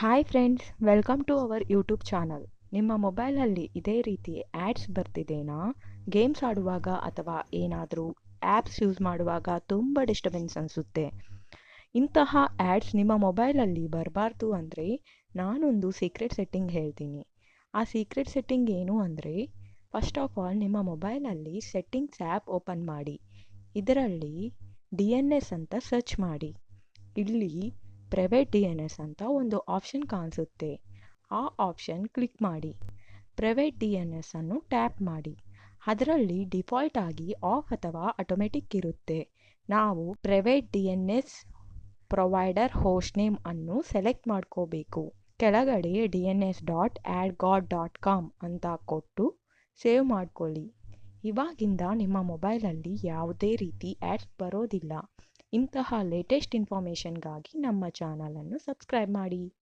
Hi friends, welcome to our YouTube channel. ನಿಮ್ಮ ಮೊಬೈಲಲ್ಲಿ ಇದೇ ರೀತಿ ಆ್ಯಡ್ಸ್ ಬರ್ತಿದೆನಾ? ಗೇಮ್ಸ್ ಆಡುವಾಗ ಅಥವಾ ಏನಾದರೂ ಆ್ಯಪ್ಸ್ ಯೂಸ್ ಮಾಡುವಾಗ ತುಂಬ ಡಿಸ್ಟರ್ಬೆನ್ಸ್ ಅನಿಸುತ್ತೆ. ಇಂತಹ ಆ್ಯಡ್ಸ್ ನಿಮ್ಮ ಮೊಬೈಲಲ್ಲಿ ಬರಬಾರ್ದು ಅಂದರೆ ನಾನೊಂದು ಸೀಕ್ರೆಟ್ ಸೆಟ್ಟಿಂಗ್ ಹೇಳ್ತೀನಿ. ಆ ಸೀಕ್ರೆಟ್ ಸೆಟ್ಟಿಂಗ್ ಏನು ಅಂದರೆ, ಫಸ್ಟ್ ಆಫ್ ಆಲ್ ನಿಮ್ಮ ಮೊಬೈಲಲ್ಲಿ ಸೆಟ್ಟಿಂಗ್ಸ್ ಆ್ಯಪ್ ಓಪನ್ ಮಾಡಿ. ಇದರಲ್ಲಿ DNS ಅಂತ ಸರ್ಚ್ ಮಾಡಿ. ಇಲ್ಲಿ ಪ್ರೈವೇಟ್ DNS ಅಂತ ಒಂದು ಆಪ್ಷನ್ ಕಾಣಿಸುತ್ತೆ. ಆ ಆಪ್ಷನ್ ಕ್ಲಿಕ್ ಮಾಡಿ. ಪ್ರೈವೇಟ್ DNS ಅನ್ನು ಟ್ಯಾಪ್ ಮಾಡಿ. ಅದರಲ್ಲಿ ಡಿಫಾಲ್ಟ್ ಆಗಿ ಆಫ್ ಅಥವಾ ಆಟೋಮೆಟಿಕ್ ಇರುತ್ತೆ. ನಾವು private DNS provider host name ಅನ್ನು ಸೆಲೆಕ್ಟ್ ಮಾಡ್ಕೋಬೇಕು. ಕೆಳಗಡೆ dns.adgod.com ಅಂತ ಕೊಟ್ಟು ಸೇವ್ ಮಾಡ್ಕೊಳ್ಳಿ. ಇವಾಗಿಂದ ನಿಮ್ಮ ಮೊಬೈಲಲ್ಲಿ ಯಾವುದೇ ರೀತಿ ಆ್ಯಡ್ಸ್ ಬರೋದಿಲ್ಲ. ಇಂತಹ ಲೇಟೆಸ್ಟ್ ಇನ್ಫಾರ್ಮೇಷನ್ಗಾಗಿ ನಮ್ಮ ಚಾನಲನ್ನು ಸಬ್ಸ್ಕ್ರೈಬ್ ಮಾಡಿ.